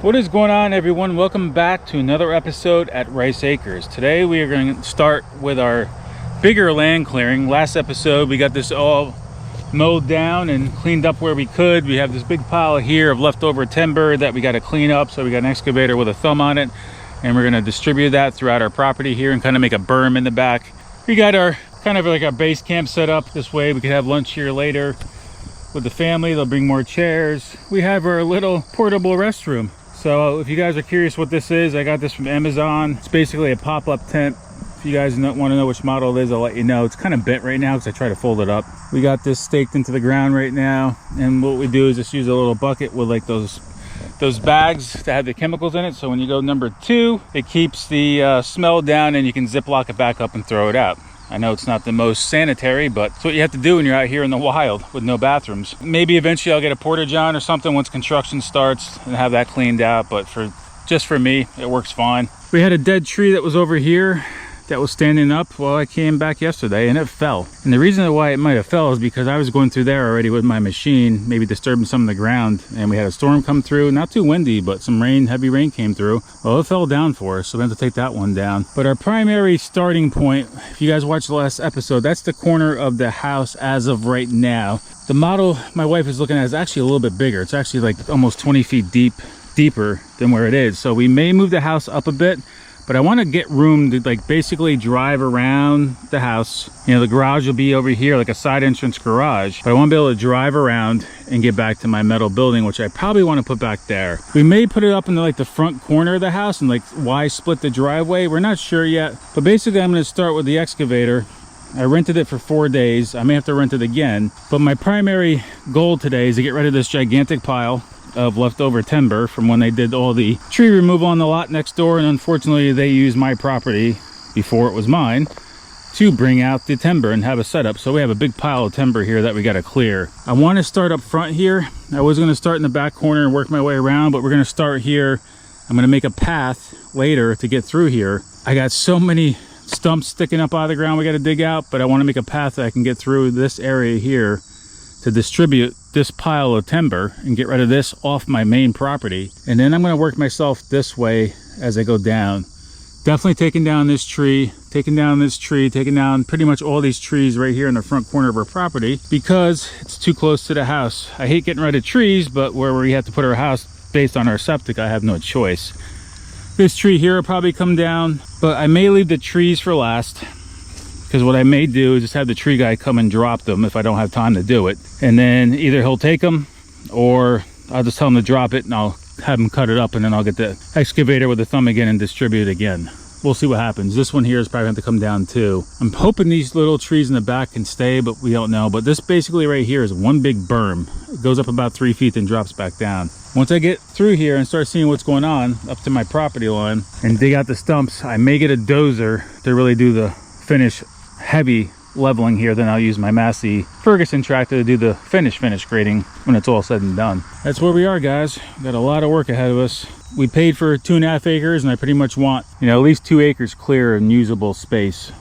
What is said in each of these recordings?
What is going on, everyone? Welcome back to another episode at Rice Acres. Today we are going to start with our bigger land clearing. Last episode we got this all mowed down and cleaned up where we could. We have this big pile here of leftover timber that we got to clean up, so we got an excavator with a thumb on it, and we're going to distribute that throughout our property here and kind of make a berm in the back. We got our kind of like our base camp set up this way. We could have lunch here later with the family. They'll bring more chairs. We have our little portable restroom. So if you guys are curious what this is, I got this from Amazon. It's basically a pop-up tent. If you guys want to know which model it is, I'll let you know. It's kind of bent right now because I try to fold it up. We got this staked into the ground right now, and what we do is just use a little bucket with like those bags that have the chemicals in it. So when you go number 2, it keeps the smell down, and you can ziplock it back up and throw it out. I know it's not the most sanitary, but it's what you have to do when you're out here in the wild with no bathrooms. Maybe eventually I'll get a porta-john or something once construction starts and have that cleaned out, but just for me, it works fine. We had a dead tree that was over here that was standing up. Well, I came back yesterday and it fell. And the reason why it might have fell is because I was going through there already with my machine, maybe disturbing some of the ground, and we had a storm come through. Not too windy, but some rain, heavy rain came through. Well, it fell down for us, so we have to take that one down. But our primary starting point, if you guys watched the last episode, that's the corner of the house as of right now. The model my wife is looking at is actually a little bit bigger. It's actually like almost 20 feet deeper than where it is. So we may move the house up a bit, but I want to get room to like basically drive around the house. You know, the garage will be over here, like a side entrance garage, but I want to be able to drive around and get back to my metal building, which I probably want to put back there. We may put it up in like the front corner of the house and like why split the driveway. We're not sure yet, but basically I'm going to start with the excavator. I rented it for 4 days. I may have to rent it again, but my primary goal today is to get rid of this gigantic pile of leftover timber from when they did all the tree removal on the lot next door, and unfortunately they used my property before it was mine to bring out the timber and have a setup. So we have a big pile of timber here that we got to clear. I want to start up front here. I was going to start in the back corner and work my way around, but we're going to start here. I'm going to make a path later to get through here. I got so many stumps sticking up out of the ground we got to dig out, but I want to make a path that I can get through this area here to distribute this pile of timber and get rid of this off my main property. And then I'm going to work myself this way as I go down. Definitely taking down this tree, taking down this tree, taking down pretty much all these trees right here in the front corner of our property because it's too close to the house. I hate getting rid of trees, but where we have to put our house based on our septic, I have no choice. This tree here will probably come down, but I may leave the trees for last, because what I may do is just have the tree guy come and drop them if I don't have time to do it. And then either he'll take them or I'll just tell him to drop it and I'll have him cut it up, and then I'll get the excavator with the thumb again and distribute it again. We'll see what happens. This one here is probably going to come down too. I'm hoping these little trees in the back can stay, but we don't know. But this basically right here is one big berm. It goes up about 3 feet and drops back down. Once I get through here and start seeing what's going on up to my property line and dig out the stumps, I may get a dozer to really do the finish heavy leveling here. Then I'll use my Massey Ferguson tractor to do the finish grading when it's all said and done. That's where we are, guys. We've got a lot of work ahead of us. We paid for 2.5 acres, and I pretty much want, you know, at least 2 acres clear and usable space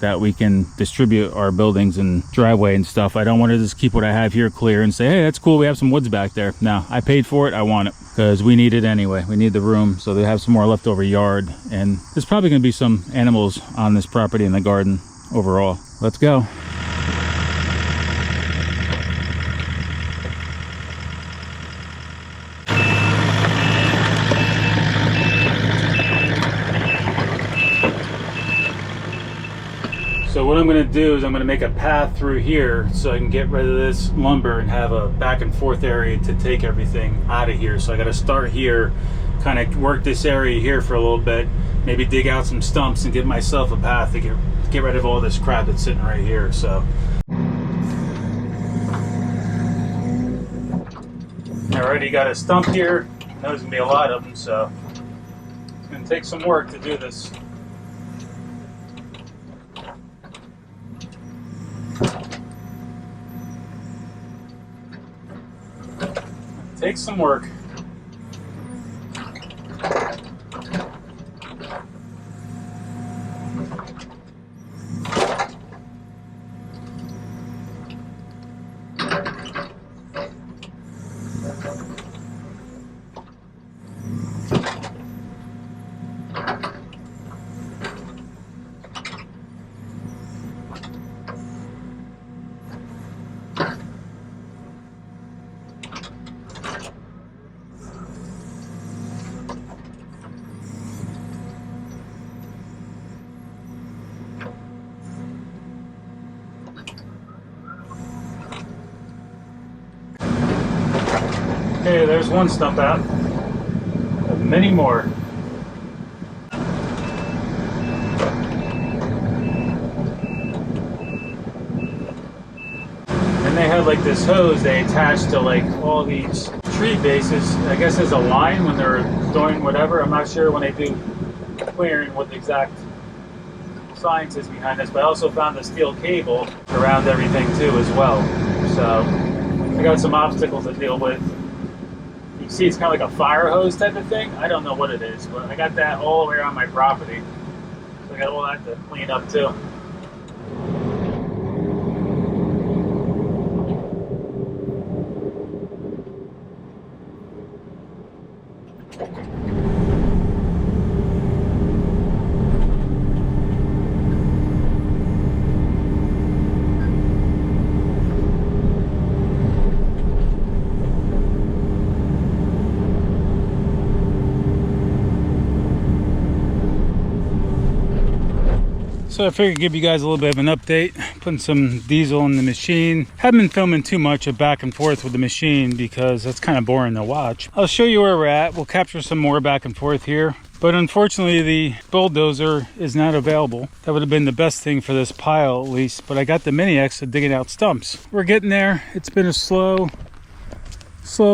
that we can distribute our buildings and driveway and stuff. I don't want to just keep what I have here clear and say, hey, that's cool, we have some woods back there. No, I paid for it, I want it, because we need it anyway. We need the room, so they have some more leftover yard, and there's probably going to be some animals on this property in the garden overall. Let's go. So what I'm going to do is I'm going to make a path through here so I can get rid of this lumber and have a back and forth area to take everything out of here. So I got to start here, kind of work this area here for a little bit, maybe dig out some stumps and give myself a path to get rid of all this crap that's sitting right here. So I already got a stump here. There's going to be a lot of them, so it's going to take some work to do this. Takes some work. Okay, there's one stump out. Many more. And they had like this hose they attached to like all these tree bases. I guess as a line when they're doing whatever. I'm not sure when they do clearing what the exact science is behind this, but I also found the steel cable around everything too as well. So I got some obstacles to deal with. You see it's kind of like a fire hose type of thing. I don't know what it is, but I got that all the way around my property. So I got all that to clean up too. So I figured I'd give you guys a little bit of an update, putting some diesel in the machine. Haven't been filming too much of back and forth with the machine because that's kind of boring to watch. I'll show you where we're at. We'll capture some more back and forth here. But unfortunately the bulldozer is not available. That would have been the best thing for this pile at least, but I got the Mini X digging out stumps. We're getting there. It's been a slow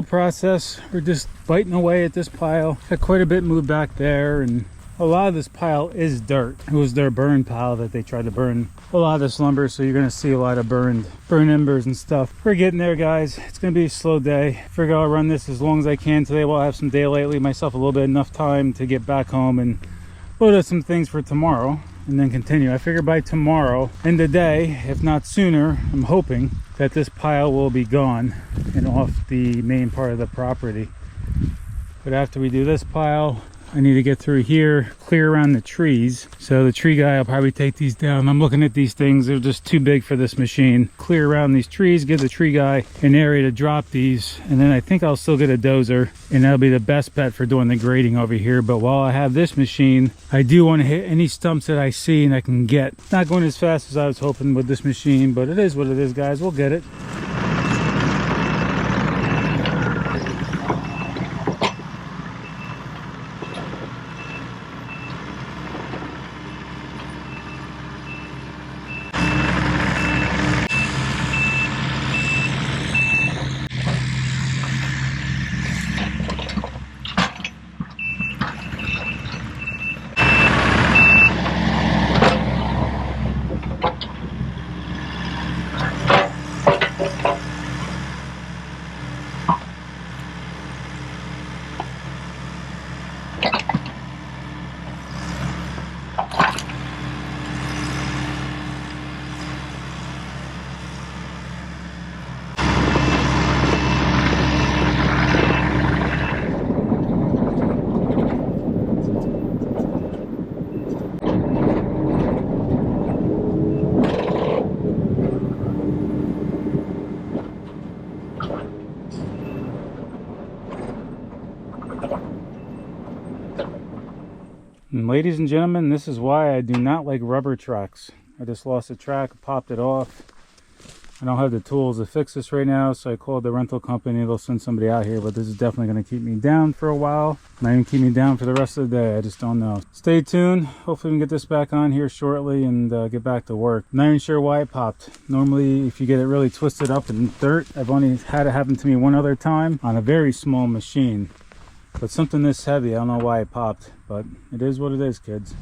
process. We're just biting away at this pile. Got quite a bit moved back there, and a lot of this pile is dirt. It was their burn pile that they tried to burn a lot of this lumber, so you're gonna see a lot of burned embers and stuff. We're getting there, guys. It's gonna be a slow day. Figure I'll run this as long as I can today while I have some daylight, leave myself a little bit enough time to get back home and load up some things for tomorrow and then continue. I figure by tomorrow and the day, if not sooner, I'm hoping that this pile will be gone and off the main part of the property. But after we do this pile, I need to get through here, clear around the trees. So the tree guy will probably take these down. I'm looking at these things, they're just too big for this machine. Clear around these trees, give the tree guy an area to drop these, and then I think I'll still get a dozer, and that'll be the best bet for doing the grading over here. But while I have this machine, I do want to hit any stumps that I see and I can get. Not going as fast as I was hoping with this machine, but it is what it is, guys. We'll get it. And ladies and gentlemen, this is why I do not like rubber tracks. I just lost a track, popped it off. I don't have the tools to fix this right now, so I called the rental company. They'll send somebody out here, but this is definitely going to keep me down for a while. Might even keep me down for the rest of the day. I just don't know. Stay tuned. Hopefully we can get this back on here shortly and get back to work. Not even sure why it popped. Normally, if you get it really twisted up in dirt, I've only had it happen to me one other time on a very small machine. But something this heavy, I don't know why it popped, but it is what it is, kids.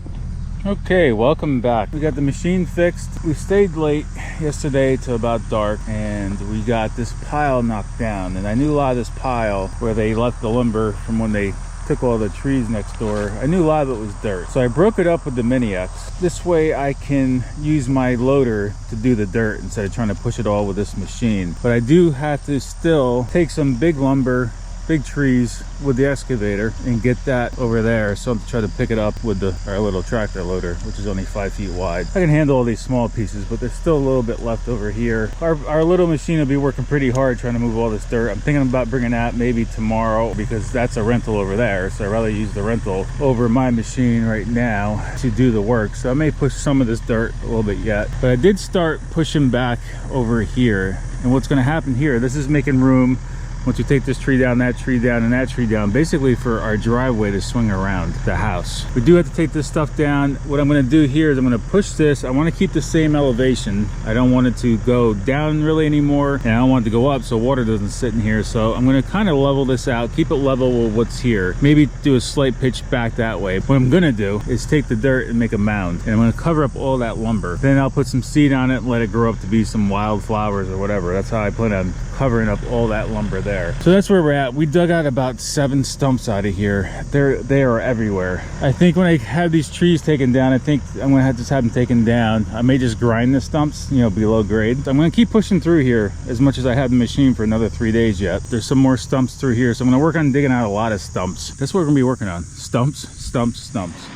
Okay, welcome back. We got the machine fixed. We stayed late yesterday till about dark, and we got this pile knocked down. And I knew a lot of this pile where they left the lumber from when they took all the trees next door. I knew a lot of it was dirt. So I broke it up with the Mini X. This way I can use my loader to do the dirt instead of trying to push it all with this machine. But I do have to still take some big lumber, big trees with the excavator and get that over there. So I'm trying to pick it up with our little tractor loader, which is only 5 feet wide. I can handle all these small pieces, but there's still a little bit left over here. Our little machine will be working pretty hard trying to move all this dirt. I'm thinking about bringing that maybe tomorrow because that's a rental over there. So I'd rather use the rental over my machine right now to do the work. So I may push some of this dirt a little bit yet, but I did start pushing back over here. And what's going to happen here, this is making room once we take this tree down, that tree down, and that tree down, basically for our driveway to swing around the house. We do have to take this stuff down. What I'm going to do here is I'm going to push this. I want to keep the same elevation. I don't want it to go down really anymore, and I don't want it to go up so water doesn't sit in here. So I'm going to kind of level this out, keep it level with what's here, maybe do a slight pitch back that way. What I'm going to do is take the dirt and make a mound, and I'm going to cover up all that lumber. Then I'll put some seed on it and let it grow up to be some wildflowers or whatever. That's how I plan on covering up all that lumber there. So that's where we're at. We dug out about 7 stumps out of here. They are everywhere. I think when I have these trees taken down, I think I'm gonna have to have them taken down. I may just grind the stumps, you know, below grade. So I'm gonna keep pushing through here as much as I have the machine for another 3 days yet. There's some more stumps through here, so I'm gonna work on digging out a lot of stumps. That's what we're gonna be working on. Stumps, stumps, stumps.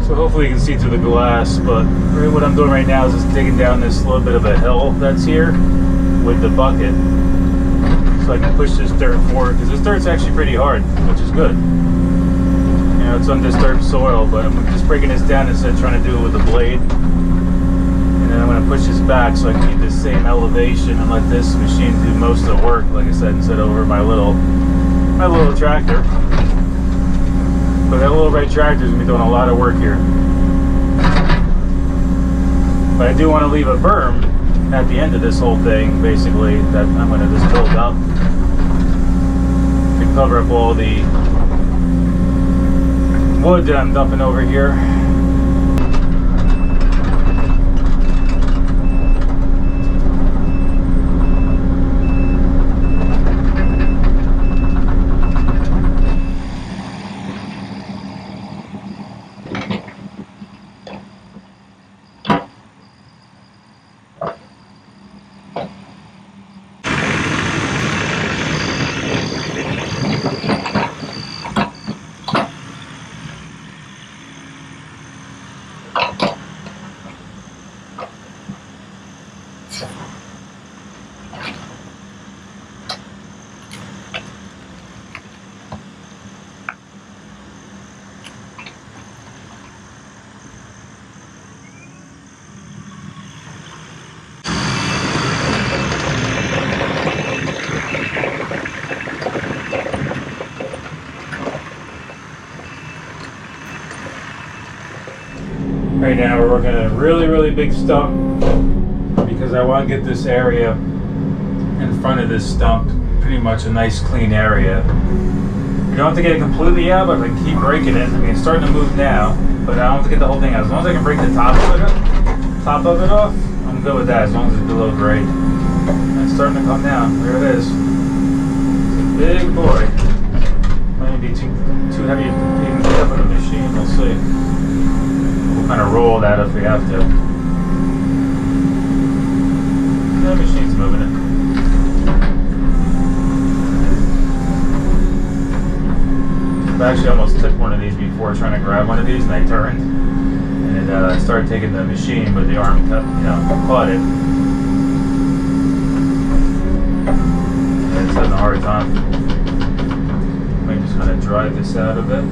So hopefully you can see through the glass, but really what I'm doing right now is just digging down this little bit of a hill that's here with the bucket so I can push this dirt forward, because this dirt's actually pretty hard, which is good. You know, it's undisturbed soil, but I'm just breaking this down instead of trying to do it with a blade. And then I'm going to push this back so I can keep this same elevation and let this machine do most of the work, like I said, instead of over my little tractor. But that little red tractor is going to be doing a lot of work here. But I do want to leave a berm at the end of this whole thing, basically, that I'm going to just build up to cover up all the wood that I'm dumping over here. Right now we're working on a really big stump because I want to get this area in front of this stump pretty much a nice clean area. You don't have to get it completely out, but if I can keep breaking it, I mean, it's starting to move now, but I don't have to get the whole thing out. As long as I can break the top of it off, I'm good with that, as long as it's below grade. And it's starting to come down. There it is. It's a big boy. Might be too heavy to even pick up with a machine. We'll see. We'll kind of roll that if we have to. The machine's moving it. I actually almost took one of these before, trying to grab one of these, and I turned and I started taking the machine, but the arm caught it. And it's having a hard time. I might just kind of drive this out a bit.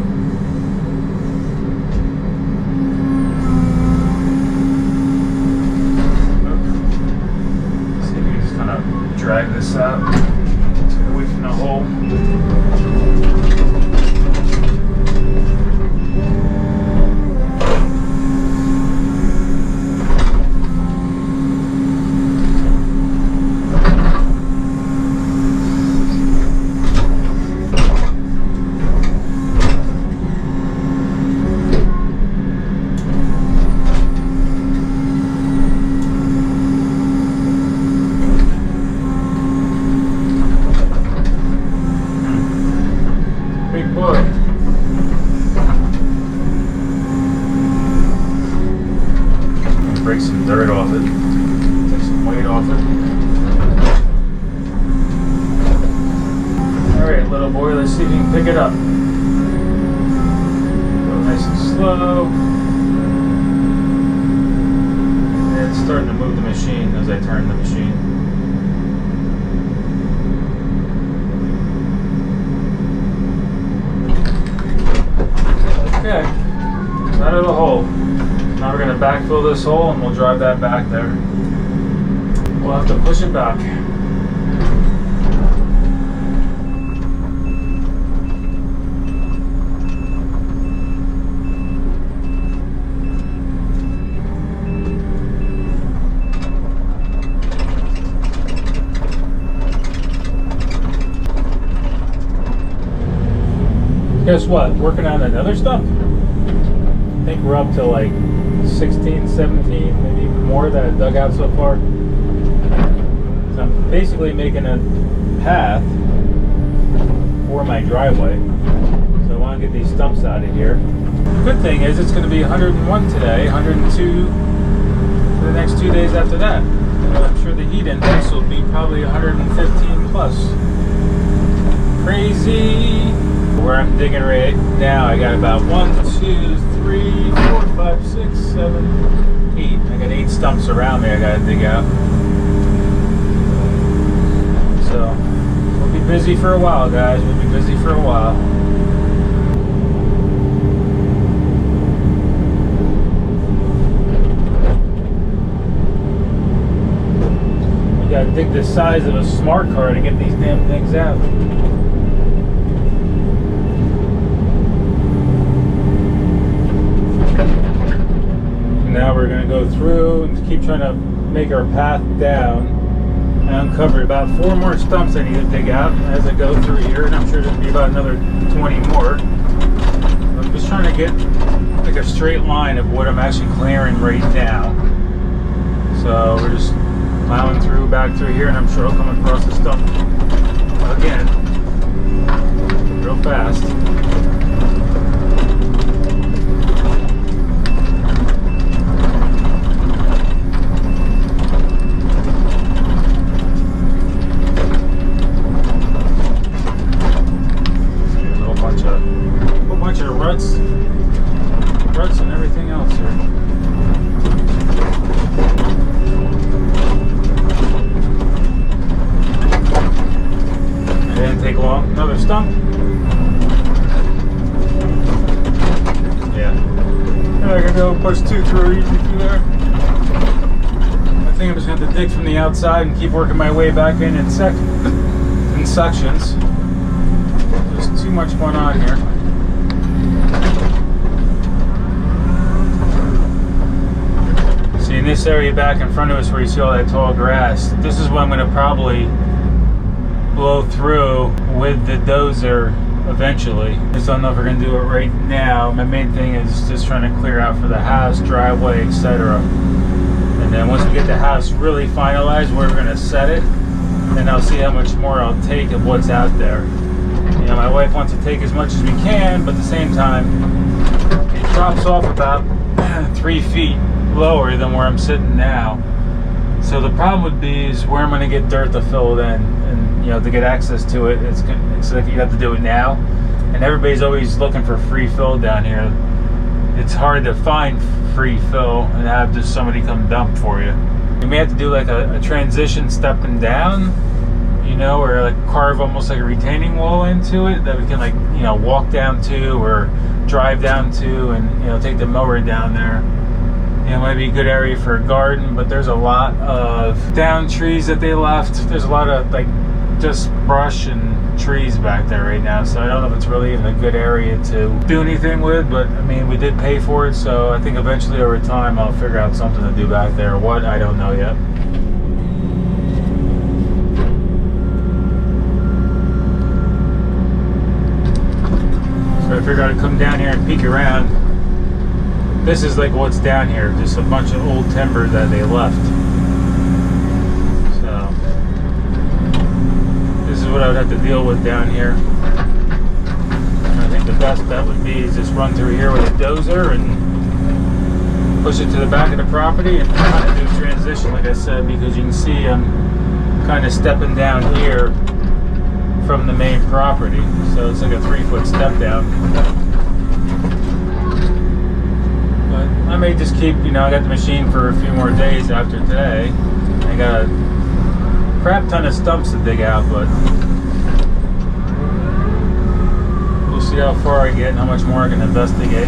See if we can just kind of drag this out, get away from the hole. Break some dirt off it, take some weight off it. Alright, little boy, let's see if you can pick it up. Go nice and slow. And it's starting to move the machine as I turn the machine. Okay, out of the hole. Now we're going to backfill this hole and we'll drive that back there. We'll have to push it back. Guess what? Working on another stump. I think we're up to like 16, 17, maybe even more that I dug out so far. So I'm basically making a path for my driveway. So I want to get these stumps out of here. The good thing is it's going to be 101 today, 102 for the next 2 days after that. And I'm sure the heat index will be probably 115 plus. Crazy! Where I'm digging right now, I got about 1, 2, 3, 4, 5, 6, 7, 8. I got 8 stumps around me I gotta dig out. So we'll be busy for a while, guys. We'll be busy for a while. You gotta dig the size of a smart car to get these damn things out. Now we're going to go through and keep trying to make our path down and uncover about 4 more stumps I need to dig out as I go through here, and I'm sure there'll be about another 20 more. I'm just trying to get like a straight line of what I'm actually clearing right now. So we're just plowing through back through here, and I'm sure I'll come across a stump again real fast. Ruts and everything else here. It didn't take long. Another stump. Yeah. And I can go push 2 through easy through there. I think I'm just going to have to dig from the outside and keep working my way back in sections. There's too much going on here. In this area back in front of us where you see all that tall grass, this is what I'm going to probably blow through with the dozer eventually. Just don't know if we're going to do it right now. My main thing is just trying to clear out for the house, driveway, etc. And then once we get the house really finalized where we're going to set it, then I'll see how much more I'll take of what's out there. You know, my wife wants to take as much as we can, but at the same time it drops off about 3 feet lower than where I'm sitting now. So the problem would be is where I'm going to get dirt to fill it in, and you know, to get access to it, it's like you have to do it now, and everybody's always looking for free fill down here. It's hard to find free fill and have just somebody come dump for you. You may have to do like a transition stepping down, you know, or like carve almost like a retaining wall into it that we can, like, you know, walk down to or drive down to, and you know, take the mower down there. You know, it might be a good area for a garden, but there's a lot of down trees that they left. There's a lot of like just brush and trees back there right now, so I don't know if it's really even a good area to do anything with, but I mean, we did pay for it, so I think eventually over time I'll figure out something to do back there. What, I don't know yet. So I figured I'd come down here and peek around. This is like what's down here, just a bunch of old timber that they left. So this is what I would have to deal with down here. And I think the best bet would be is just run through here with a dozer and push it to the back of the property and kind of do a transition, like I said, because you can see I'm kind of stepping down here from the main property. So it's like a 3-foot step down. I may just keep, you know, I got the machine for a few more days after today. I got a crap ton of stumps to dig out, but we'll see how far I get and how much more I can investigate.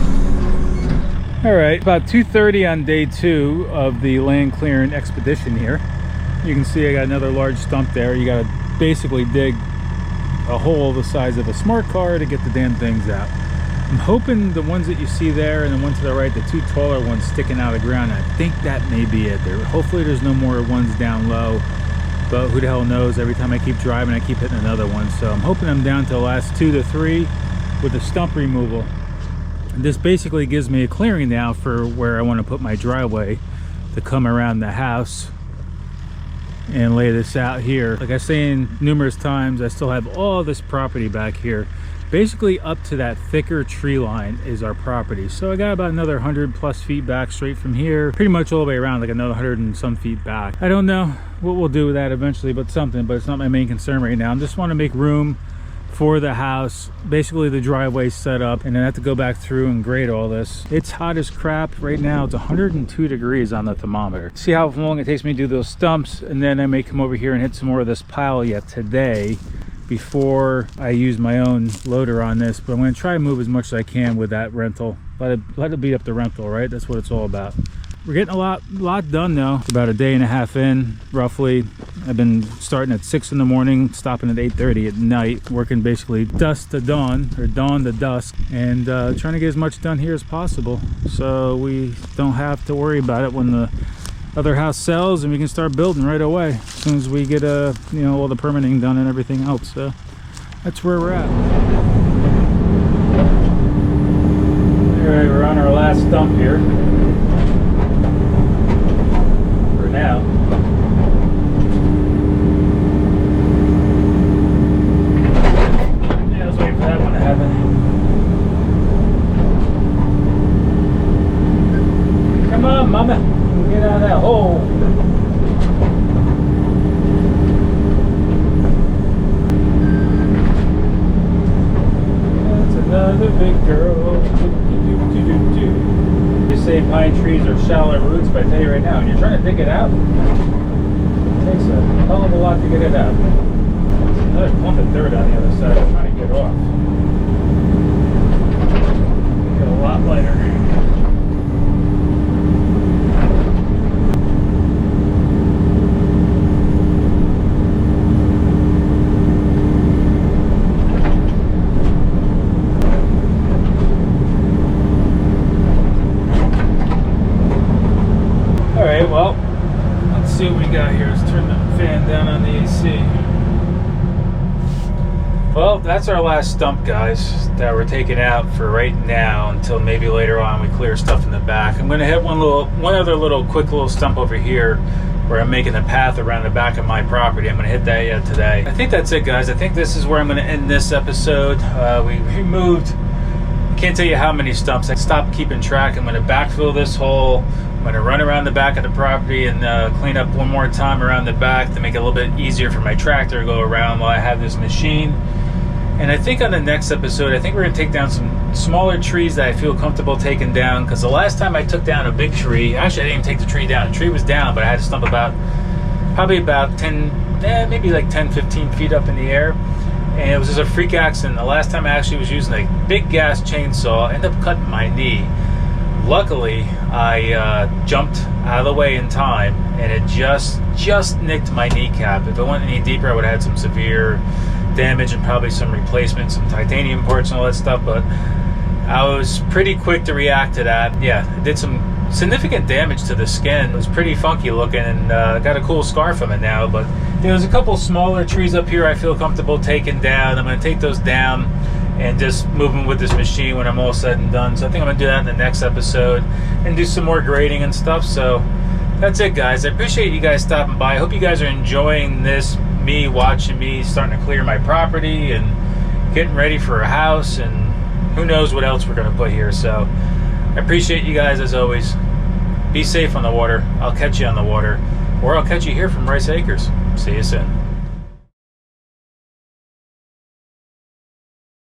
All right, about 2:30 on day 2 of the land clearing expedition here. You can see I got another large stump there. You got to basically dig a hole the size of a smart car to get the damn things out. I'm hoping the ones that you see there and the one to the right, the 2 taller ones sticking out of the ground, I think that may be it there. Hopefully there's no more ones down low, but who the hell knows? Every time I keep driving, I keep hitting another one. So I'm hoping I'm down to the last 2 to 3 with the stump removal. This basically gives me a clearing now for where I want to put my driveway to come around the house and lay this out here. Like I say numerous times, I still have all this property back here. Basically up to that thicker tree line is our property. So I got about another 100 plus feet back straight from here, pretty much all the way around, like another 100 and some feet back. I don't know what we'll do with that eventually, but something, but it's not my main concern right now. I just want to make room for the house, basically the driveway set up, and then I have to go back through and grade all this. It's hot as crap right now. It's 102 degrees on the thermometer. See how long it takes me to do those stumps, and then I may come over here and hit some more of this pile yet today before I use my own loader on this. But I'm going to try to move as much as I can with that rental. Let it beat up the rental, right? That's what it's all about. We're getting a lot done though. It's about a day and a half in, roughly. I've been starting at 6 in the morning, stopping at 8:30 at night, working basically dusk to dawn, or dawn to dusk, and trying to get as much done here as possible so we don't have to worry about it when the other house sells, and we can start building right away as soon as we get all the permitting done and everything else. So that's where we're at. All right, we're on our last stump here. Now yeah, let's wait for that one to happen. Come on, mama, get out of that hole. That's another big girl. They say pine trees are shallow roots, but I tell you right now, when you're trying to dig it out, it takes a hell of a lot to get it out. There's another clump of dirt on the other side I'm trying to get off. Make it a lot lighter. Well, let's see what we got here. Let's turn the fan down on the AC. Well, that's our last stump, guys, that we're taking out for right now until maybe later on we clear stuff in the back. I'm going to hit one other quick little stump over here where I'm making a path around the back of my property. I'm going to hit that yet today. I think that's it, guys. I think this is where I'm going to end this episode. We removed, I can't tell you how many stumps. I stopped keeping track. I'm going to backfill this hole. I'm going to run around the back of the property and clean up one more time around the back to make it a little bit easier for my tractor to go around while I have this machine. And I think on the next episode, I think we're going to take down some smaller trees that I feel comfortable taking down, because the last time I took down a big tree, actually I didn't even take the tree down. The tree was down, but I had to stump probably about 10, maybe like 10, 15 feet up in the air. And it was just a freak accident. The last time I actually was using a big gas chainsaw, I ended up cutting my knee. Luckily, I jumped out of the way in time, and it just nicked my kneecap. If it went any deeper, I would have had some severe damage and probably some replacement, some titanium parts and all that stuff. But I was pretty quick to react to that. Yeah, it did some significant damage to the skin. It was pretty funky looking, and got a cool scar from it now. But there's a couple smaller trees up here I feel comfortable taking down. I'm going to take those down and just moving with this machine when I'm all said and done. So I think I'm going to do that in the next episode and do some more grading and stuff. So that's it, guys. I appreciate you guys stopping by. I hope you guys are enjoying this, watching me starting to clear my property and getting ready for a house, and who knows what else we're going to put here. So I appreciate you guys as always. Be safe on the water. I'll catch you on the water, or I'll catch you here from Rice Acres. See you soon.